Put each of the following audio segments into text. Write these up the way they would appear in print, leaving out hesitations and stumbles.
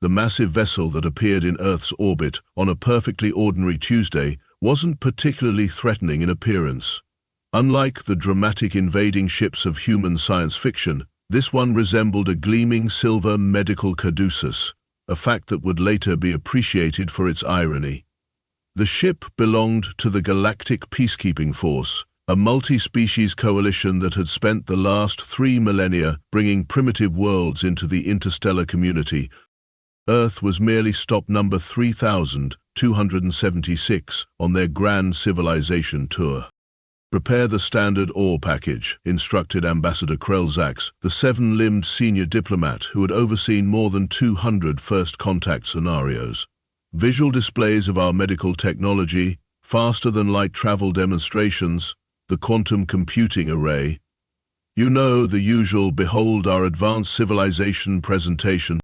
The massive vessel that appeared in Earth's orbit on a perfectly ordinary Tuesday wasn't particularly threatening in appearance. Unlike the dramatic invading ships of human science fiction, this one resembled a gleaming silver medical caduceus, a fact that would later be appreciated for its irony. The ship belonged to the Galactic Peacekeeping Force, a multi-species coalition that had spent the last 3 millennia bringing primitive worlds into the interstellar community. Earth was merely stop number 3,276 on their grand civilization tour. Prepare the standard ore package, instructed Ambassador Krelzax, the 7-limbed senior diplomat who had overseen more than 200 first contact scenarios. Visual displays of our medical technology, faster-than-light travel demonstrations, the quantum computing array. You know, the usual behold our advanced civilization presentation.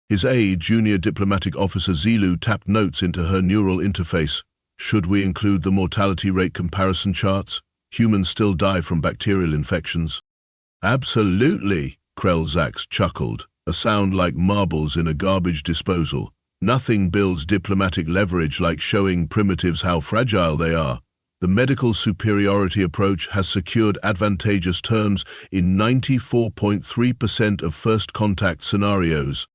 His aide, junior diplomatic officer Zilu, tapped notes into her neural interface. Should we include the mortality rate comparison charts? Humans still die from bacterial infections. Absolutely, Krelzax chuckled, a sound like marbles in a garbage disposal. Nothing builds diplomatic leverage like showing primitives how fragile they are. The medical superiority approach has secured advantageous terms in 94.3% of first contact scenarios.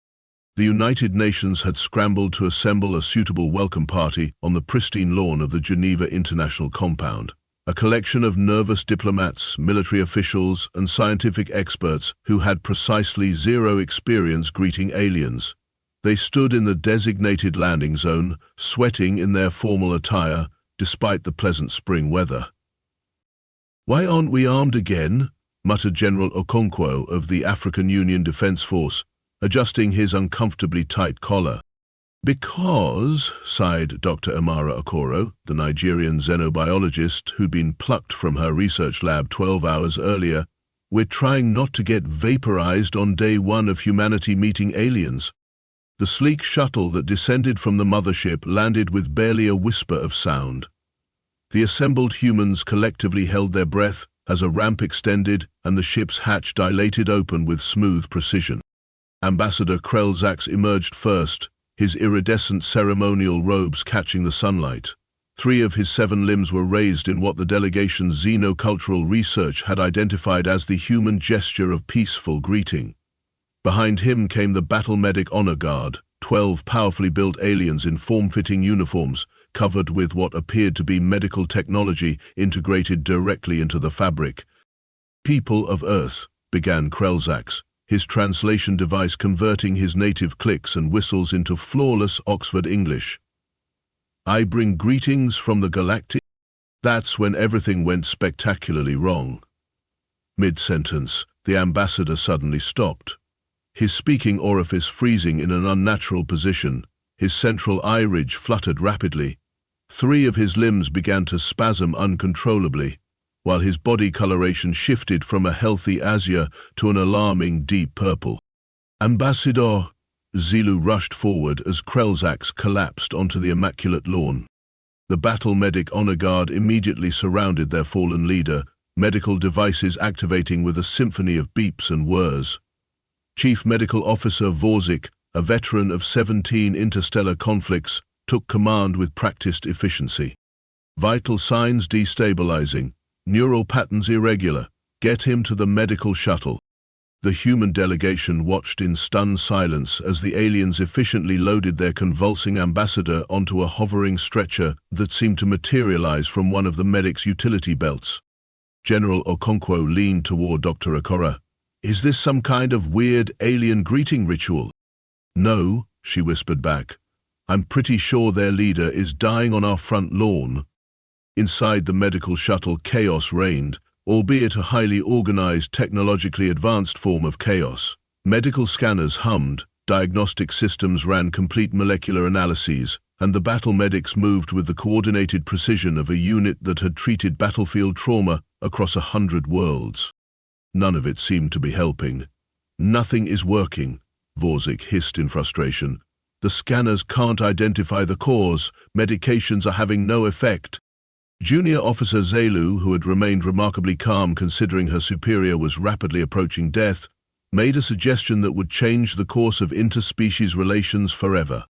The United Nations had scrambled to assemble a suitable welcome party on the pristine lawn of the Geneva International Compound. A collection of nervous diplomats, military officials, and scientific experts who had precisely zero experience greeting aliens. They stood in the designated landing zone, sweating in their formal attire, despite the pleasant spring weather. "Why aren't we armed again?" muttered General Okonkwo of the African Union Defense Force, adjusting his uncomfortably tight collar. "Because," sighed Dr. Amara Okoro, the Nigerian xenobiologist who'd been plucked from her research lab 12 hours earlier, "we're trying not to get vaporized on day 1 of humanity meeting aliens." The sleek shuttle that descended from the mothership landed with barely a whisper of sound. The assembled humans collectively held their breath as a ramp extended and the ship's hatch dilated open with smooth precision. Ambassador Krelzax emerged first, his iridescent ceremonial robes catching the sunlight. 3 of his 7 limbs were raised in what the delegation's xenocultural research had identified as the human gesture of peaceful greeting. Behind him came the Battle Medic Honor Guard, 12 powerfully built aliens in form-fitting uniforms, covered with what appeared to be medical technology integrated directly into the fabric. "People of Earth," began Krelzax, his translation device converting his native clicks and whistles into flawless Oxford English. "I bring greetings from the Galactic—" That's when everything went spectacularly wrong. Mid-sentence, the ambassador suddenly stopped, his speaking orifice freezing in an unnatural position. His central eye ridge fluttered rapidly. 3 of his limbs began to spasm uncontrollably, while his body coloration shifted from a healthy azure to an alarming deep purple. "Ambassador!" Zilu rushed forward as Krelzax collapsed onto the immaculate lawn. The Battle Medic Honor Guard immediately surrounded their fallen leader, medical devices activating with a symphony of beeps and whirs. Chief Medical Officer Vorzik, a veteran of 17 interstellar conflicts, took command with practiced efficiency. "Vital signs destabilizing. Neural patterns irregular. Get him to the medical shuttle." The human delegation watched in stunned silence as the aliens efficiently loaded their convulsing ambassador onto a hovering stretcher that seemed to materialize from one of the medic's utility belts. General Okonkwo leaned toward Dr. Okoro. "Is this some kind of weird alien greeting ritual?" "No," she whispered back. "I'm pretty sure their leader is dying on our front lawn." Inside the medical shuttle, chaos reigned, albeit a highly organized, technologically advanced form of chaos. Medical scanners hummed, diagnostic systems ran complete molecular analyses, and the battle medics moved with the coordinated precision of a unit that had treated battlefield trauma across 100 worlds. None of it seemed to be helping. "Nothing is working," Vorzik hissed in frustration. "The scanners can't identify the cause. Medications are having no effect." Junior Officer Zelu, who had remained remarkably calm considering her superior was rapidly approaching death, made a suggestion that would change the course of interspecies relations forever.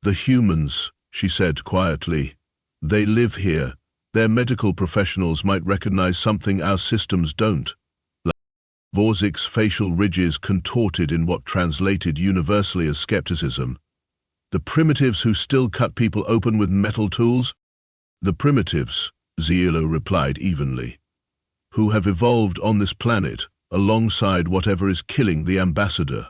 "The humans," she said quietly. "They live here. Their medical professionals might recognize something our systems don't." Vorzik's facial ridges contorted in what translated universally as skepticism. "The primitives who still cut people open with metal tools?" "The primitives," Zielo replied evenly, "who have evolved on this planet alongside whatever is killing the ambassador."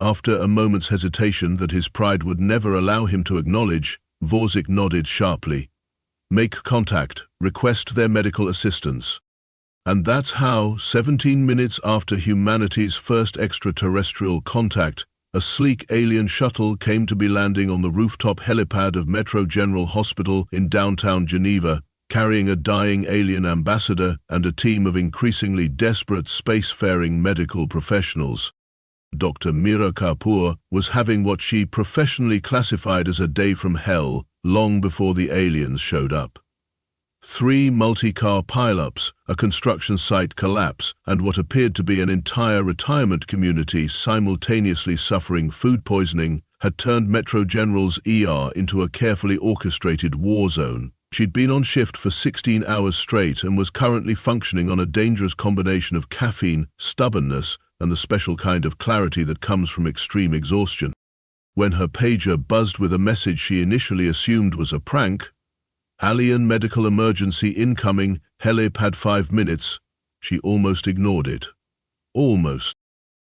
After a moment's hesitation that his pride would never allow him to acknowledge, Vorzik nodded sharply. "Make contact, request their medical assistance." And that's how, 17 minutes after humanity's first extraterrestrial contact, a sleek alien shuttle came to be landing on the rooftop helipad of Metro General Hospital in downtown Geneva, carrying a dying alien ambassador and a team of increasingly desperate spacefaring medical professionals. Dr. Mira Kapoor was having what she professionally classified as a day from hell long before the aliens showed up. 3 multi-car pileups, a construction site collapse, and what appeared to be an entire retirement community simultaneously suffering food poisoning had turned Metro General's ER into a carefully orchestrated war zone. She'd been on shift for 16 hours straight and was currently functioning on a dangerous combination of caffeine, stubbornness, and the special kind of clarity that comes from extreme exhaustion. When her pager buzzed with a message she initially assumed was a prank, "Alien medical emergency incoming, helipad 5 minutes," she almost ignored it. Almost.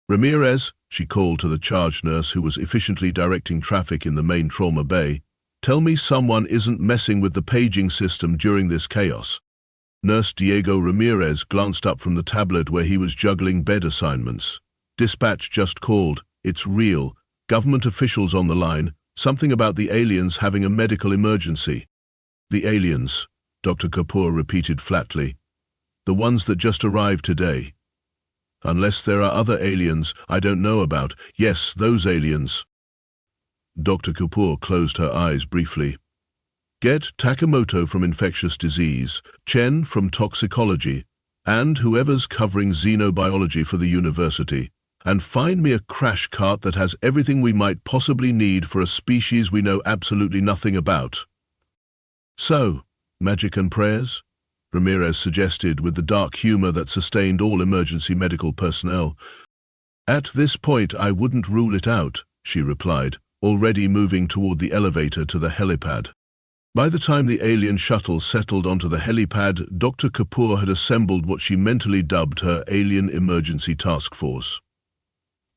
"Ramirez," she called to the charge nurse who was efficiently directing traffic in the main trauma bay, "tell me someone isn't messing with the paging system during this chaos." Nurse Diego Ramirez glanced up from the tablet where he was juggling bed assignments. "Dispatch just called. It's real. Government officials on the line. Something about the aliens having a medical emergency." "The aliens," Dr. Kapoor repeated flatly. "The ones that just arrived today. Unless there are other aliens I don't know about. Yes, those aliens." Dr. Kapoor closed her eyes briefly. "Get Takamoto from infectious disease, Chen from toxicology, and whoever's covering xenobiology for the university, and find me a crash cart that has everything we might possibly need for a species we know absolutely nothing about." "So, magic and prayers?" Ramirez suggested with the dark humor that sustained all emergency medical personnel. "At this point I wouldn't rule it out," she replied, already moving toward the elevator to the helipad. By the time the alien shuttle settled onto the helipad, Dr. Kapoor had assembled what she mentally dubbed her Alien Emergency Task Force.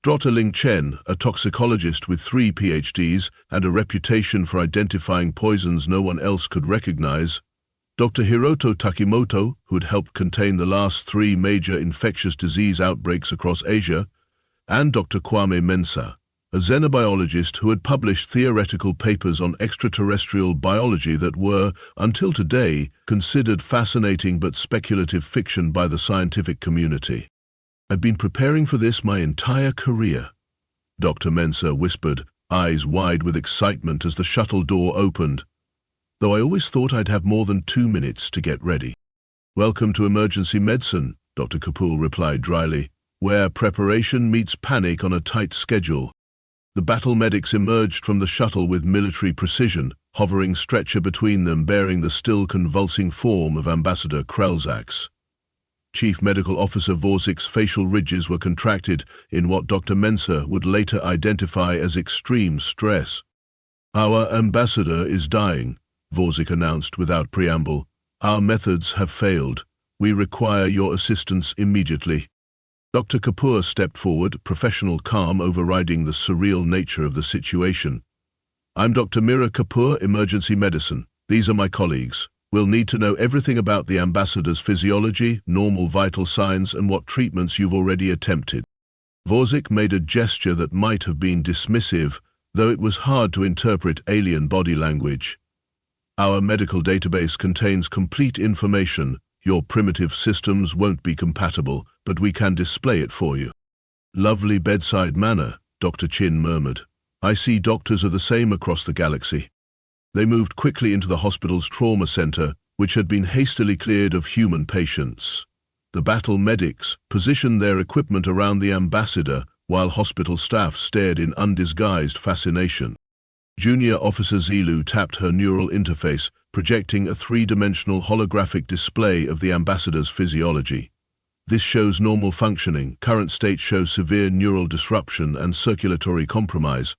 Dr. Ling Chen, a toxicologist with 3 PhDs and a reputation for identifying poisons no one else could recognize, Dr. Hiroto Takimoto, who had helped contain the last 3 major infectious disease outbreaks across Asia, and Dr. Kwame Mensah, a xenobiologist who had published theoretical papers on extraterrestrial biology that were, until today, considered fascinating but speculative fiction by the scientific community. "I've been preparing for this my entire career," Dr. Mensah whispered, eyes wide with excitement as the shuttle door opened, "though I always thought I'd have more than 2 minutes to get ready." "Welcome to emergency medicine," Dr. Kapoor replied dryly, "where preparation meets panic on a tight schedule." The battle medics emerged from the shuttle with military precision, hovering stretcher between them bearing the still convulsing form of Ambassador Krelzax. Chief Medical Officer Vorzik's facial ridges were contracted in what Dr. Mensah would later identify as extreme stress. "Our ambassador is dying," Vorzik announced without preamble. "Our methods have failed. We require your assistance immediately." Dr. Kapoor stepped forward, professional calm overriding the surreal nature of the situation. "I'm Dr. Mira Kapoor, Emergency Medicine. These are my colleagues. We'll need to know everything about the ambassador's physiology, normal vital signs, and what treatments you've already attempted." Vorzik made a gesture that might have been dismissive, though it was hard to interpret alien body language. "Our medical database contains complete information. Your primitive systems won't be compatible, but we can display it for you." "Lovely bedside manner," Dr. Chin murmured. "I see doctors are the same across the galaxy." They moved quickly into the hospital's trauma center, which had been hastily cleared of human patients. The battle medics positioned their equipment around the ambassador while hospital staff stared in undisguised fascination. Junior Officer Zilu tapped her neural interface, projecting a three-dimensional holographic display of the ambassador's physiology. This shows normal functioning. Current state shows severe neural disruption and circulatory compromise.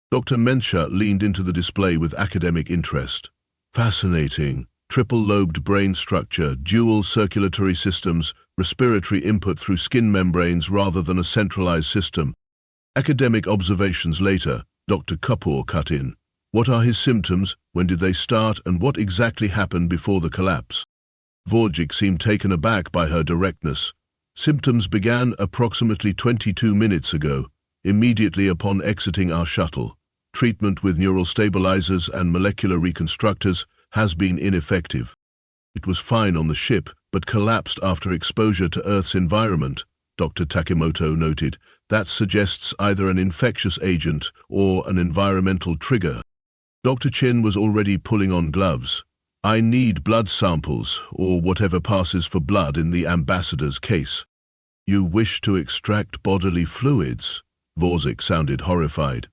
Dr. Mensah leaned into the display with academic interest. Fascinating. Triple-lobed brain structure, dual circulatory systems, respiratory input through skin membranes rather than a centralized system. Academic observations later, Dr. Kapoor cut in. What are his symptoms, when did they start, and what exactly happened before the collapse? Vorjik seemed taken aback by her directness. Symptoms began approximately 22 minutes ago, immediately upon exiting our shuttle. Treatment with neural stabilizers and molecular reconstructors has been ineffective. It was fine on the ship, but collapsed after exposure to Earth's environment, Dr. Takimoto noted. That suggests either an infectious agent or an environmental trigger. Dr. Chin was already pulling on gloves. I need blood samples, or whatever passes for blood in the ambassador's case. You wish to extract bodily fluids? Vorjik sounded horrified.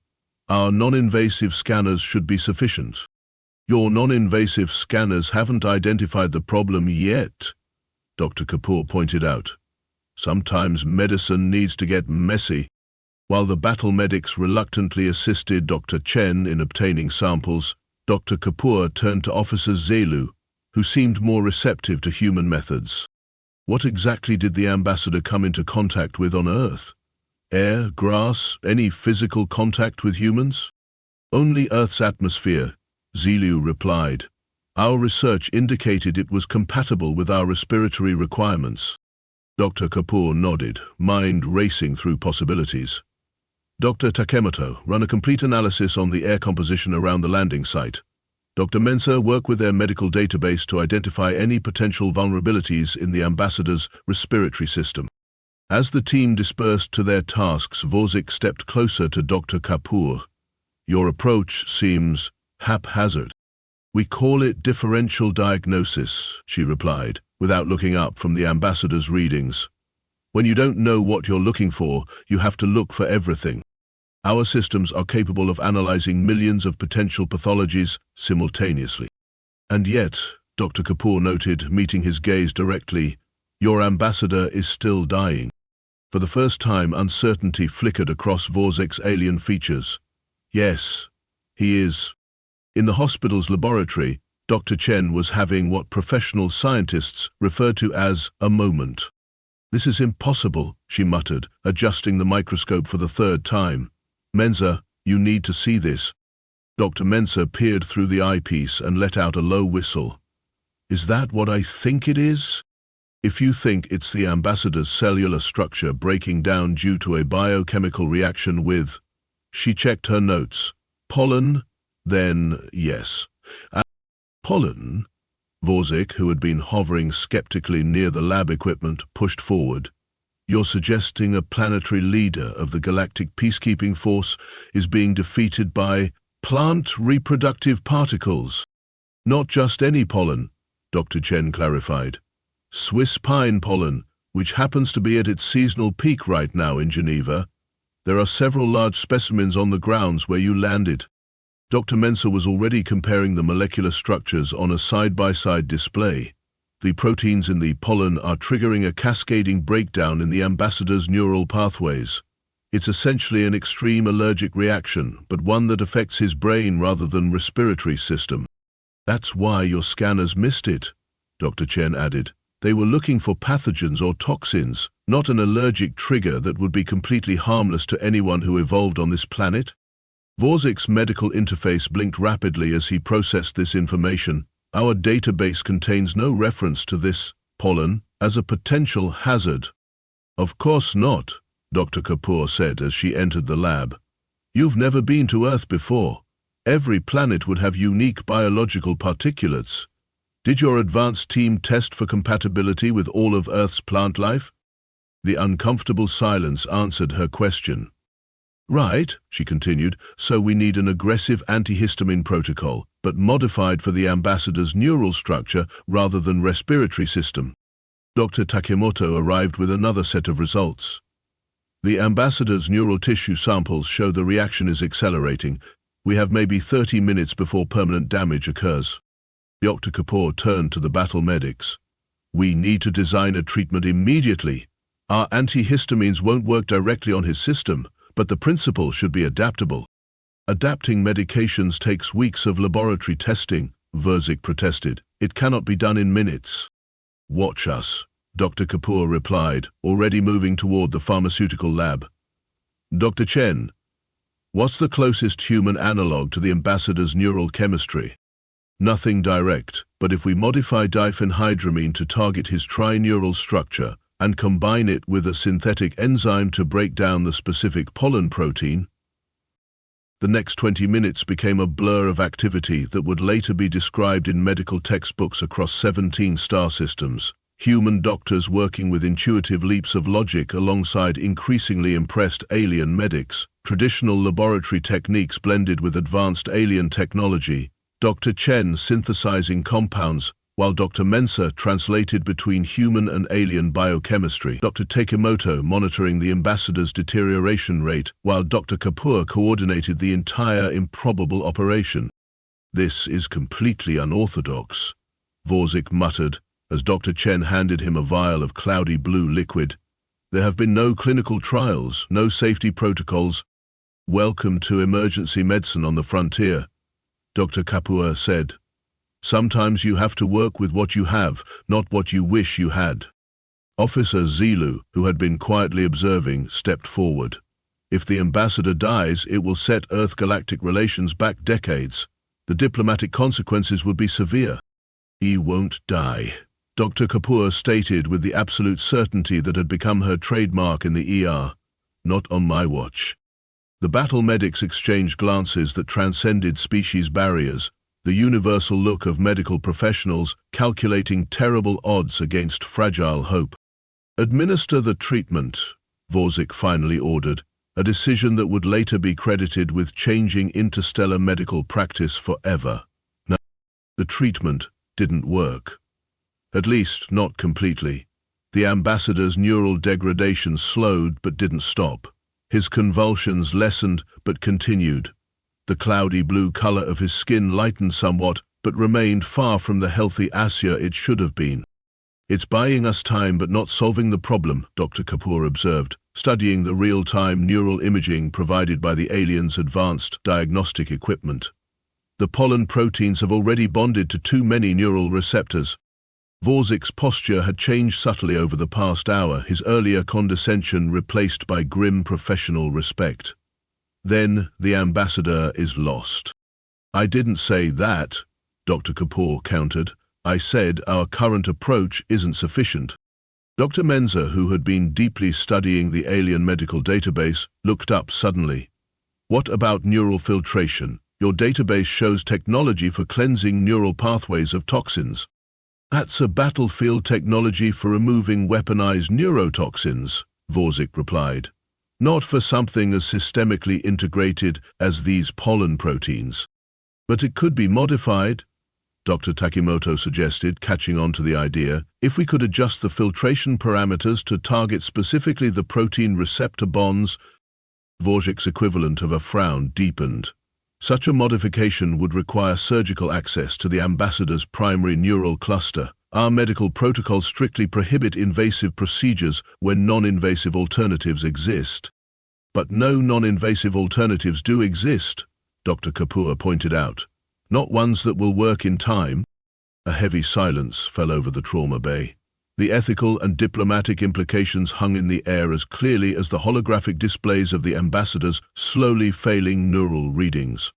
Our non-invasive scanners should be sufficient. Your non-invasive scanners haven't identified the problem yet, Dr. Kapoor pointed out. Sometimes medicine needs to get messy. While the battle medics reluctantly assisted Dr. Chen in obtaining samples, Dr. Kapoor turned to Officer Zelu, who seemed more receptive to human methods. What exactly did the ambassador come into contact with on Earth? Air, grass, any physical contact with humans? Only Earth's atmosphere, Zelu replied. Our research indicated it was compatible with our respiratory requirements. Dr. Kapoor nodded, mind racing through possibilities. Dr. Takemoto, run a complete analysis on the air composition around the landing site. Dr. Mensah, work with their medical database to identify any potential vulnerabilities in the ambassador's respiratory system. As the team dispersed to their tasks, Vorjik stepped closer to Dr. Kapoor. Your approach seems haphazard. We call it differential diagnosis, she replied, without looking up from the ambassador's readings. When you don't know what you're looking for, you have to look for everything. Our systems are capable of analyzing millions of potential pathologies simultaneously. And yet, Dr. Kapoor noted, meeting his gaze directly, your ambassador is still dying. For the first time, uncertainty flickered across Vorjik's alien features. Yes, he is. In the hospital's laboratory, Dr. Chen was having what professional scientists refer to as a moment. This is impossible, she muttered, adjusting the microscope for the third time. Mensah, you need to see this. Dr. Mensah peered through the eyepiece and let out a low whistle. Is that what I think it is? If you think it's the ambassador's cellular structure breaking down due to a biochemical reaction with... She checked her notes. Pollen? Then yes. Pollen? Vorjik, who had been hovering skeptically near the lab equipment, pushed forward. You're suggesting a planetary leader of the Galactic Peacekeeping Force is being defeated by plant reproductive particles. Not just any pollen, Dr. Chen clarified. Swiss pine pollen, which happens to be at its seasonal peak right now in Geneva. There are several large specimens on the grounds where you landed. Dr. Mensah was already comparing the molecular structures on a side-by-side display. The proteins in the pollen are triggering a cascading breakdown in the ambassador's neural pathways. It's essentially an extreme allergic reaction, but one that affects his brain rather than respiratory system. That's why your scanners missed it, Dr. Chen added. They were looking for pathogens or toxins, not an allergic trigger that would be completely harmless to anyone who evolved on this planet. Vorjik's medical interface blinked rapidly as he processed this information. Our database contains no reference to this pollen as a potential hazard. Of course not, Dr. Kapoor said as she entered the lab. You've never been to Earth before. Every planet would have unique biological particulates. Did your advanced team test for compatibility with all of Earth's plant life? The uncomfortable silence answered her question. Right, she continued, so we need an aggressive antihistamine protocol, but modified for the ambassador's neural structure rather than respiratory system. Dr. Takimoto arrived with another set of results. The ambassador's neural tissue samples show the reaction is accelerating. We have maybe 30 minutes before permanent damage occurs. Dr. Kapoor turned to the battle medics. We need to design a treatment immediately. Our antihistamines won't work directly on his system, but the principle should be adaptable. Adapting medications takes weeks of laboratory testing, Verzik protested. It cannot be done in minutes. Watch us, Dr. Kapoor replied, already moving toward the pharmaceutical lab. Dr. Chen, what's the closest human analog to the ambassador's neural chemistry? Nothing direct, but if we modify diphenhydramine to target his trineural structure and combine it with a synthetic enzyme to break down the specific pollen protein, the next 20 minutes became a blur of activity that would later be described in medical textbooks across 17 star systems. Human doctors working with intuitive leaps of logic alongside increasingly impressed alien medics, traditional laboratory techniques blended with advanced alien technology, Dr. Chen synthesizing compounds, while Dr. Mensah translated between human and alien biochemistry, Dr. Takimoto monitoring the ambassador's deterioration rate, while Dr. Kapoor coordinated the entire improbable operation. This is completely unorthodox, Verzik muttered, as Dr. Chen handed him a vial of cloudy blue liquid. There have been no clinical trials, no safety protocols. Welcome to emergency medicine on the frontier, Dr. Kapoor said. Sometimes you have to work with what you have, not what you wish you had. Officer Zilu, who had been quietly observing, stepped forward. If the ambassador dies, it will set Earth-galactic relations back decades. The diplomatic consequences would be severe. He won't die, Dr. Kapoor stated with the absolute certainty that had become her trademark in the ER. Not on my watch. The battle medics exchanged glances that transcended species barriers, the universal look of medical professionals calculating terrible odds against fragile hope. Administer the treatment, Verzik finally ordered, a decision that would later be credited with changing interstellar medical practice forever. Now, the treatment didn't work. At least, not completely. The ambassador's neural degradation slowed but didn't stop. His convulsions lessened but continued. The cloudy blue color of his skin lightened somewhat, but remained far from the healthy azure it should have been. It's buying us time but not solving the problem, Dr. Kapoor observed, studying the real-time neural imaging provided by the aliens' advanced diagnostic equipment. The pollen proteins have already bonded to too many neural receptors. Verzik's posture had changed subtly over the past hour, his earlier condescension replaced by grim professional respect. Then the ambassador is lost. I didn't say that, Dr. Kapoor countered. I said our current approach isn't sufficient. Dr. Mensah, who had been deeply studying the alien medical database, looked up suddenly. What about neural filtration? Your database shows technology for cleansing neural pathways of toxins. That's a battlefield technology for removing weaponized neurotoxins, Verzik replied. Not for something as systemically integrated as these pollen proteins. But it could be modified, Dr. Takimoto suggested, catching on to the idea, if we could adjust the filtration parameters to target specifically the protein receptor bonds. Verzik's equivalent of a frown deepened. Such a modification would require surgical access to the ambassador's primary neural cluster. Our medical protocols strictly prohibit invasive procedures when non-invasive alternatives exist. But no non-invasive alternatives do exist, Dr. Kapoor pointed out. Not ones that will work in time. A heavy silence fell over the trauma bay. The ethical and diplomatic implications hung in the air as clearly as the holographic displays of the ambassador's slowly failing neural readings.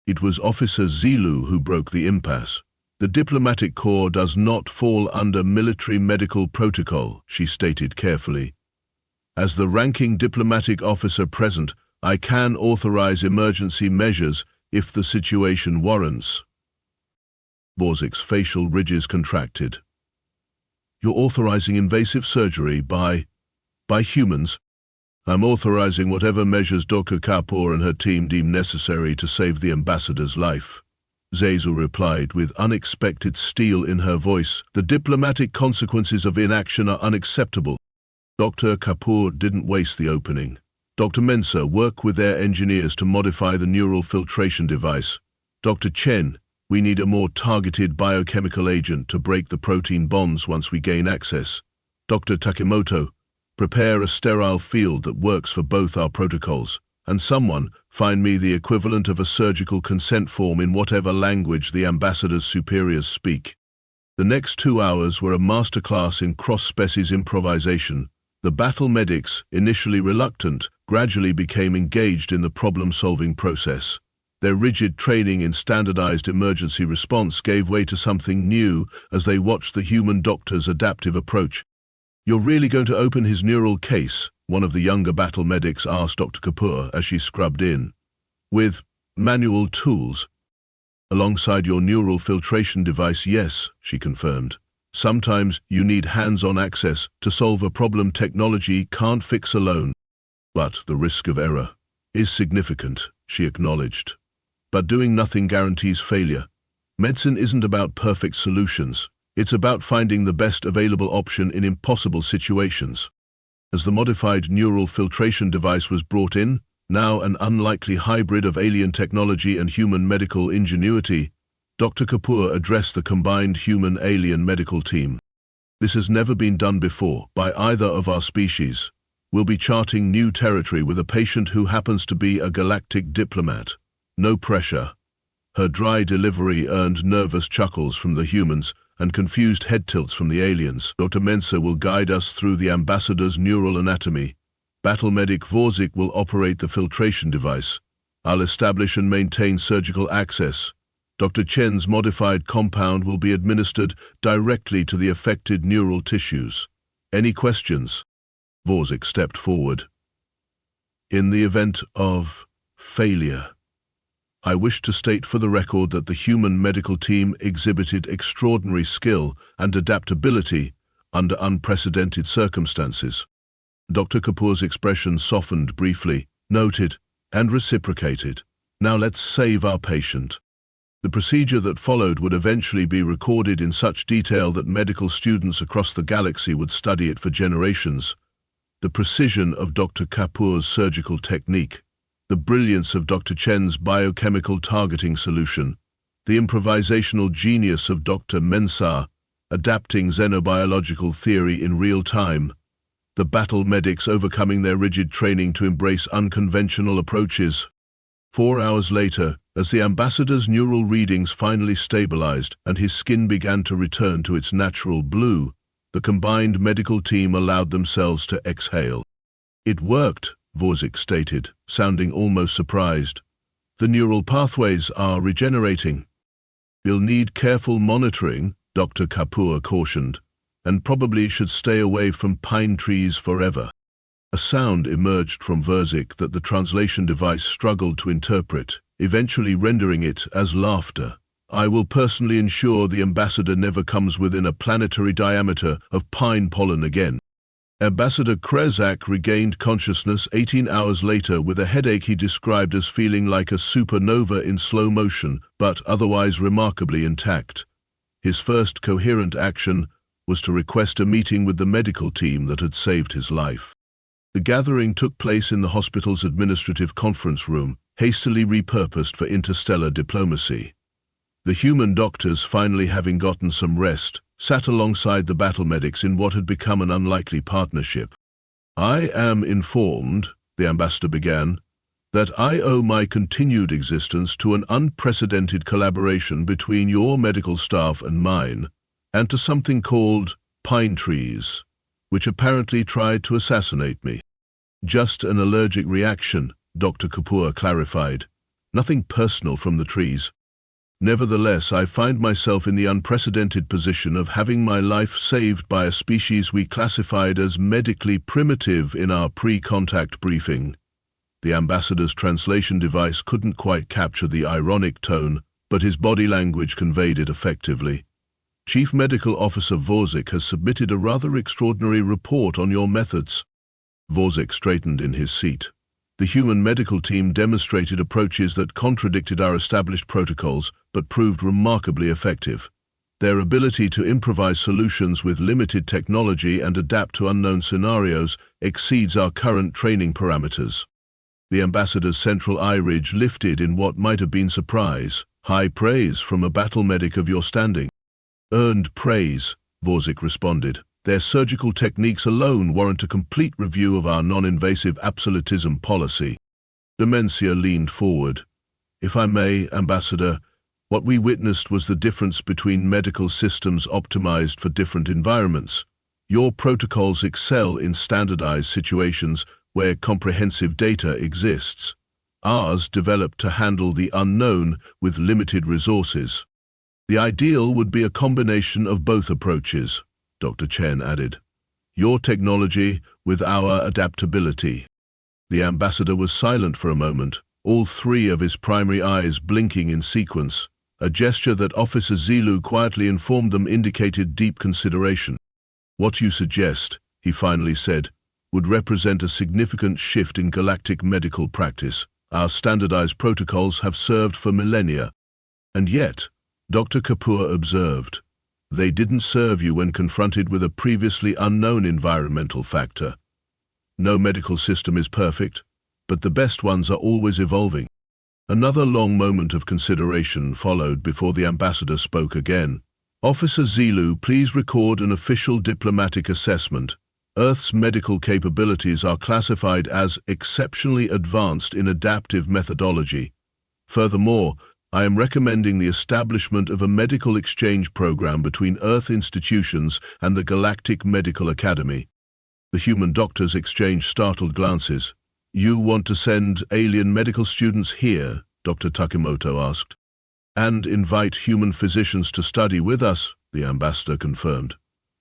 It was Officer Zilu who broke the impasse. The diplomatic corps does not fall under military medical protocol, she stated carefully. As the ranking diplomatic officer present, I can authorize emergency measures if the situation warrants. Verzik's facial ridges contracted. You're authorizing invasive surgery by humans? I'm authorizing whatever measures Dr. Kapoor and her team deem necessary to save the ambassador's life. Zazu replied with unexpected steel in her voice. The diplomatic consequences of inaction are unacceptable. Dr. Kapoor didn't waste the opening. Dr. Mensah, work with their engineers to modify the neural filtration device. Dr. Chen, we need a more targeted biochemical agent to break the protein bonds once we gain access. Dr. Takemoto, prepare a sterile field that works for both our protocols. And someone, find me the equivalent of a surgical consent form in whatever language the ambassador's superiors speak. The next 2 hours were a masterclass in cross-species improvisation. The battle medics, initially reluctant, gradually became engaged in the problem-solving process. Their rigid training in standardized emergency response gave way to something new as they watched the human doctor's adaptive approach. "You're really going to open his neural case?" one of the younger battle medics asked Dr. Kapoor as she scrubbed in. "With manual tools. Alongside your neural filtration device, yes," she confirmed. "Sometimes you need hands-on access to solve a problem technology can't fix alone. But the risk of error is significant," she acknowledged. "But doing nothing guarantees failure. Medicine isn't about perfect solutions. It's about finding the best available option in impossible situations." As the modified neural filtration device was brought in, now an unlikely hybrid of alien technology and human medical ingenuity, Dr. Kapoor addressed the combined human-alien medical team. "This has never been done before by either of our species. We'll be charting new territory with a patient who happens to be a galactic diplomat. No pressure." Her dry delivery earned nervous chuckles from the humans and confused head tilts from the aliens. "Dr. Mensah will guide us through the ambassador's neural anatomy. Battle medic Vorzik will operate the filtration device. I'll establish and maintain surgical access. Dr. Chen's modified compound will be administered directly to the affected neural tissues. Any questions?" Vorzik stepped forward. "In the event of failure, I wish to state for the record that the human medical team exhibited extraordinary skill and adaptability under unprecedented circumstances." Dr. Kapoor's expression softened briefly, noted, and reciprocated. "Now let's save our patient." The procedure that followed would eventually be recorded in such detail that medical students across the galaxy would study it for generations. The precision of Dr. Kapoor's surgical technique, the brilliance of Dr. Chen's biochemical targeting solution, the improvisational genius of Dr. Mensah, adapting xenobiological theory in real time, the battle medics overcoming their rigid training to embrace unconventional approaches. 4 hours later, as the ambassador's neural readings finally stabilized and his skin began to return to its natural blue, the combined medical team allowed themselves to exhale. "It worked," Vorzik stated, sounding almost surprised. "The neural pathways are regenerating." "You'll need careful monitoring," Dr. Kapoor cautioned, "and probably should stay away from pine trees forever." A sound emerged from Vorzik that the translation device struggled to interpret, eventually rendering it as laughter. "I will personally ensure the ambassador never comes within a planetary diameter of pine pollen again." Ambassador Krezak regained consciousness 18 hours later with a headache he described as feeling like a supernova in slow motion, but otherwise remarkably intact. His first coherent action was to request a meeting with the medical team that had saved his life. The gathering took place in the hospital's administrative conference room, hastily repurposed for interstellar diplomacy. The human doctors, finally having gotten some rest, sat alongside the battle medics in what had become an unlikely partnership. "I am informed," the ambassador began, "that I owe my continued existence to an unprecedented collaboration between your medical staff and mine, and to something called pine trees, which apparently tried to assassinate me." "Just an allergic reaction," Dr. Kapoor clarified. "Nothing personal from the trees. Nevertheless, I find myself in the unprecedented position of having my life saved by a species we classified as medically primitive in our pre-contact briefing." The ambassador's translation device couldn't quite capture the ironic tone, but his body language conveyed it effectively. "Chief Medical Officer Vorzik has submitted a rather extraordinary report on your methods." Vorzik straightened in his seat. The human medical team demonstrated approaches that contradicted our established protocols but proved remarkably effective. Their ability to improvise solutions with limited technology and adapt to unknown scenarios exceeds our current training parameters. The ambassador's central eye ridge lifted in what might have been surprise. High praise from a battle medic of your standing. Earned praise, Vorzik responded. Their surgical techniques alone warrant a complete review of our non-invasive absolutism policy. Dementia leaned forward. If I may, Ambassador, what we witnessed was the difference between medical systems optimized for different environments. Your protocols excel in standardized situations where comprehensive data exists. Ours developed to handle the unknown with limited resources. The ideal would be a combination of both approaches, Dr. Chen added. Your technology with our adaptability. The ambassador was silent for a moment, all three of his primary eyes blinking in sequence. A gesture that Officer Zilu quietly informed them indicated deep consideration. What you suggest, he finally said, would represent a significant shift in galactic medical practice. Our standardized protocols have served for millennia. And yet, Dr. Kapoor observed, they didn't serve you when confronted with a previously unknown environmental factor. No medical system is perfect, but the best ones are always evolving. Another long moment of consideration followed before the ambassador spoke again. Officer Zilu, please record an official diplomatic assessment. Earth's medical capabilities are classified as exceptionally advanced in adaptive methodology. Furthermore, I am recommending the establishment of a medical exchange program between Earth institutions and the Galactic Medical Academy. The human doctors exchanged startled glances. You want to send alien medical students here? Dr. Takemoto asked. And invite human physicians to study with us, the ambassador confirmed.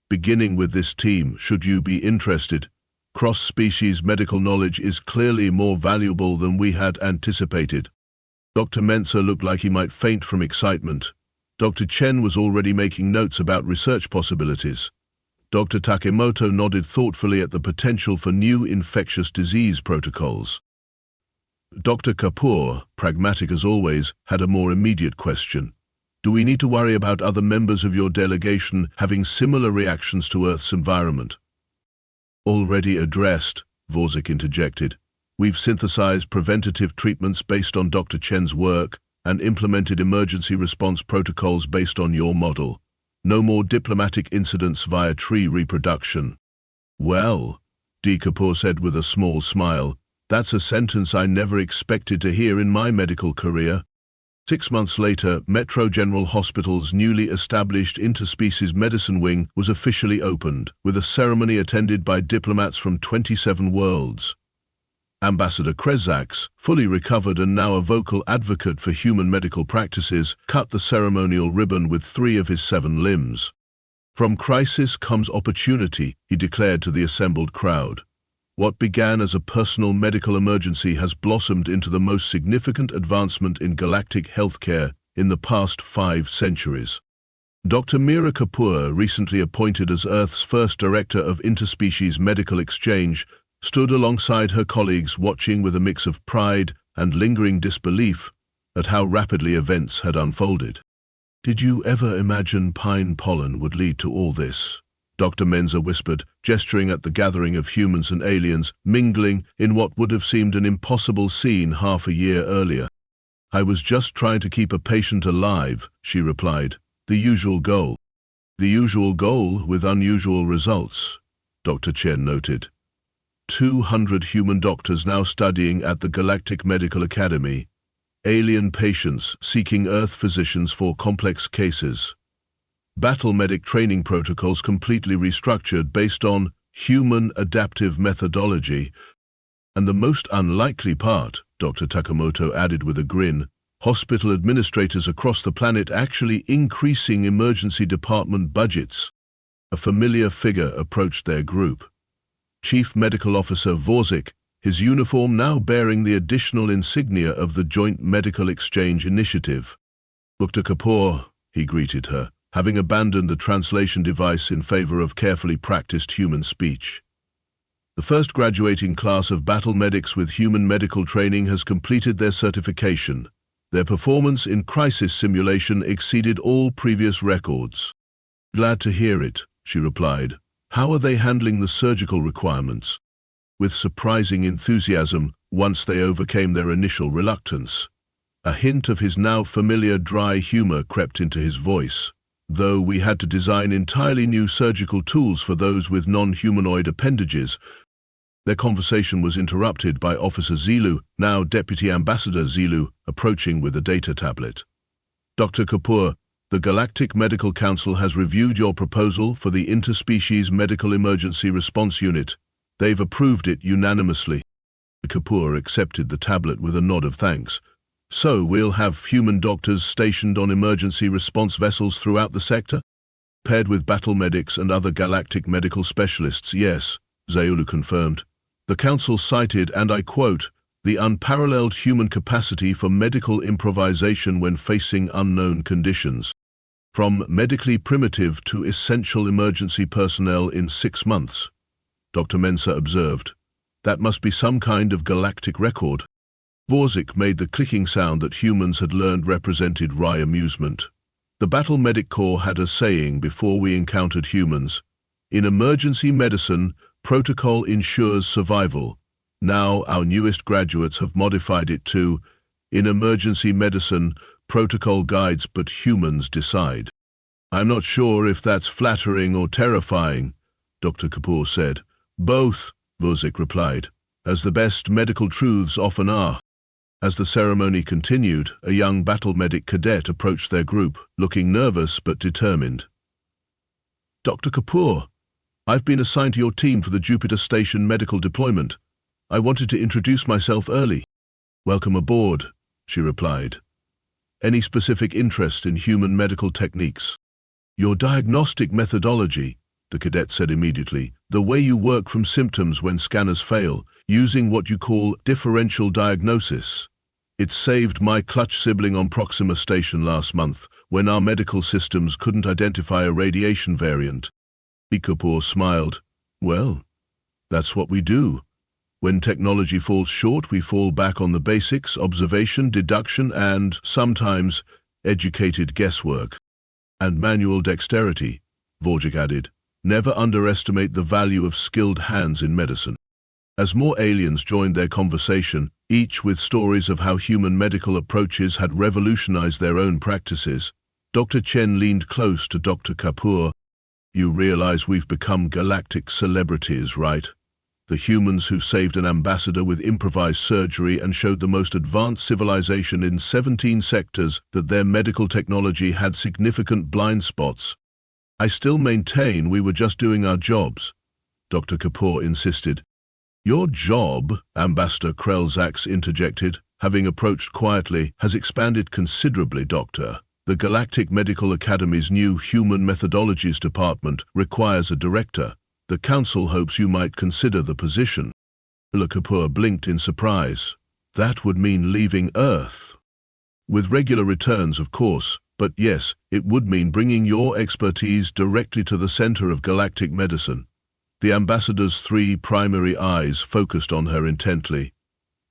Beginning with this team, should you be interested. Cross-species medical knowledge is clearly more valuable than we had anticipated. Dr. Mensah looked like he might faint from excitement. Dr. Chen was already making notes about research possibilities. Dr. Takemoto nodded thoughtfully at the potential for new infectious disease protocols. Dr. Kapoor, pragmatic as always, had a more immediate question. Do we need to worry about other members of your delegation having similar reactions to Earth's environment? Already addressed, Vorzik interjected. We've synthesized preventative treatments based on Dr. Chen's work and implemented emergency response protocols based on your model. No more diplomatic incidents via tree reproduction. Well, D. Kapoor said with a small smile, that's a sentence I never expected to hear in my medical career. 6 months later, Metro General Hospital's newly established Interspecies Medicine Wing was officially opened, with a ceremony attended by diplomats from 27 worlds. Ambassador Krezaks, fully recovered and now a vocal advocate for human medical practices, cut the ceremonial ribbon with 3 of his 7 limbs. From crisis comes opportunity, he declared to the assembled crowd. What began as a personal medical emergency has blossomed into the most significant advancement in galactic healthcare in the past 5 centuries. Dr. Meera Kapoor, recently appointed as Earth's first director of Interspecies Medical Exchange, stood alongside her colleagues watching with a mix of pride and lingering disbelief at how rapidly events had unfolded. Did you ever imagine pine pollen would lead to all this? Dr. Mensah whispered, gesturing at the gathering of humans and aliens mingling in what would have seemed an impossible scene half a year earlier. I was just trying to keep a patient alive, she replied. The usual goal. The usual goal with unusual results, Dr. Chen noted. 200 human doctors now studying at the Galactic Medical Academy. Alien patients seeking Earth physicians for complex cases. Battle medic training protocols completely restructured based on human adaptive methodology. And the most unlikely part, Dr. Takemoto added with a grin, hospital administrators across the planet actually increasing emergency department budgets. A familiar figure approached their group. Chief Medical Officer Vorzik, his uniform now bearing the additional insignia of the Joint Medical Exchange Initiative. Dr. Kapoor, he greeted her, having abandoned the translation device in favor of carefully practiced human speech. The first graduating class of battle medics with human medical training has completed their certification. Their performance in crisis simulation exceeded all previous records. Glad to hear it, she replied. How are they handling the surgical requirements? With surprising enthusiasm, once they overcame their initial reluctance. A hint of his now familiar dry humor crept into his voice. Though we had to design entirely new surgical tools for those with non-humanoid appendages. Their conversation was interrupted by Officer Zilu, now Deputy Ambassador Zilu, approaching with a data tablet. Dr. Kapoor, the Galactic Medical Council has reviewed your proposal for the Interspecies Medical Emergency Response Unit. They've approved it unanimously. Kapoor accepted the tablet with a nod of thanks. So we'll have human doctors stationed on emergency response vessels throughout the sector? Paired with battle medics and other galactic medical specialists, yes, Zaulu confirmed. The Council cited, and I quote, the unparalleled human capacity for medical improvisation when facing unknown conditions. From medically primitive to essential emergency personnel in 6 months. Dr. Mensah observed. That must be some kind of galactic record. Vorzik made the clicking sound that humans had learned represented wry amusement. The Battle Medic Corps had a saying before we encountered humans. In emergency medicine, protocol ensures survival. Now our newest graduates have modified it to, in emergency medicine, protocol guides but humans decide. I'm not sure if that's flattering or terrifying, Dr. Kapoor said. Both, Vorzik replied, as the best medical truths often are. As the ceremony continued, a young battle medic cadet approached their group, looking nervous but determined. Dr. Kapoor, I've been assigned to your team for the Jupiter Station medical deployment. I wanted to introduce myself early. Welcome aboard, she replied. Any specific interest in human medical techniques? Your diagnostic methodology, the cadet said immediately, the way you work from symptoms when scanners fail, using what you call differential diagnosis. It saved my clutch sibling on Proxima Station last month, when our medical systems couldn't identify a radiation variant. Kapoor smiled. Well, that's what we do. When technology falls short, we fall back on the basics, observation, deduction, and, sometimes, educated guesswork. And manual dexterity, Vorzik added. Never underestimate the value of skilled hands in medicine. As more aliens joined their conversation, each with stories of how human medical approaches had revolutionized their own practices, Dr. Chen leaned close to Dr. Kapoor. You realize we've become galactic celebrities, right? The humans who saved an ambassador with improvised surgery and showed the most advanced civilization in 17 sectors that their medical technology had significant blind spots. I still maintain we were just doing our jobs, Dr. Kapoor insisted. Your job, Ambassador Krelzax interjected, having approached quietly, has expanded considerably, Doctor. The Galactic Medical Academy's new Human Methodologies Department requires a director. The Council hopes you might consider the position. Kapoor blinked in surprise. That would mean leaving Earth. With regular returns, of course, but yes, it would mean bringing your expertise directly to the center of galactic medicine. The ambassador's 3 primary eyes focused on her intently.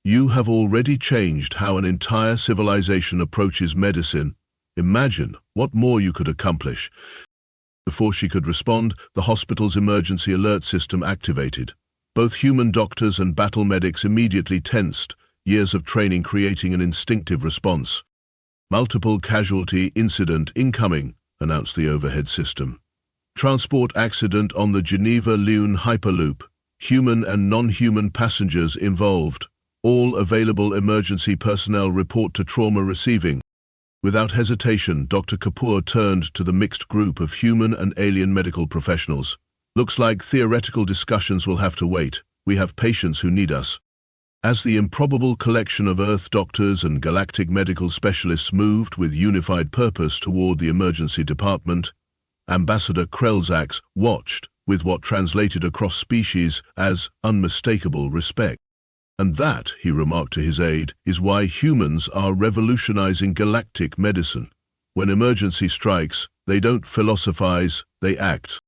You have already changed how an entire civilization approaches medicine. Imagine what more you could accomplish. Before she could respond, the hospital's emergency alert system activated. Both human doctors and battle medics immediately tensed, years of training creating an instinctive response. Multiple casualty incident incoming, announced the overhead system. Transport accident on the Geneva-Lyon Hyperloop. Human and non-human passengers involved. All available emergency personnel report to trauma receiving. Without hesitation, Dr. Kapoor turned to the mixed group of human and alien medical professionals. Looks like theoretical discussions will have to wait. We have patients who need us. As the improbable collection of Earth doctors and galactic medical specialists moved with unified purpose toward the emergency department, Ambassador Krelzax watched with what translated across species as unmistakable respect. And that, he remarked to his aide, is why humans are revolutionizing galactic medicine. When emergency strikes, they don't philosophize, they act.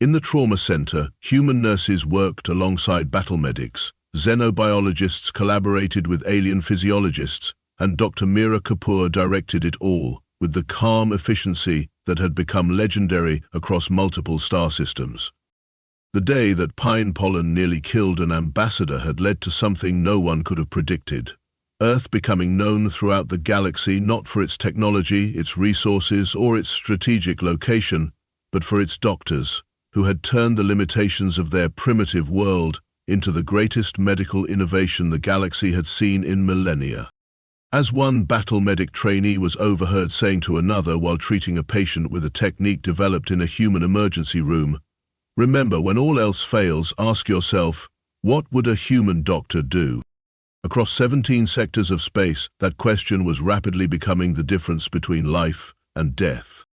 In the trauma center, human nurses worked alongside battle medics, xenobiologists collaborated with alien physiologists, and Dr. Mira Kapoor directed it all, with the calm efficiency that had become legendary across multiple star systems. The day that pine pollen nearly killed an ambassador had led to something no one could have predicted. Earth becoming known throughout the galaxy not for its technology, its resources, or its strategic location, but for its doctors, who had turned the limitations of their primitive world into the greatest medical innovation the galaxy had seen in millennia. As one battle medic trainee was overheard saying to another while treating a patient with a technique developed in a human emergency room, "Remember, when all else fails, ask yourself, what would a human doctor do?" Across 17 sectors of space, that question was rapidly becoming the difference between life and death.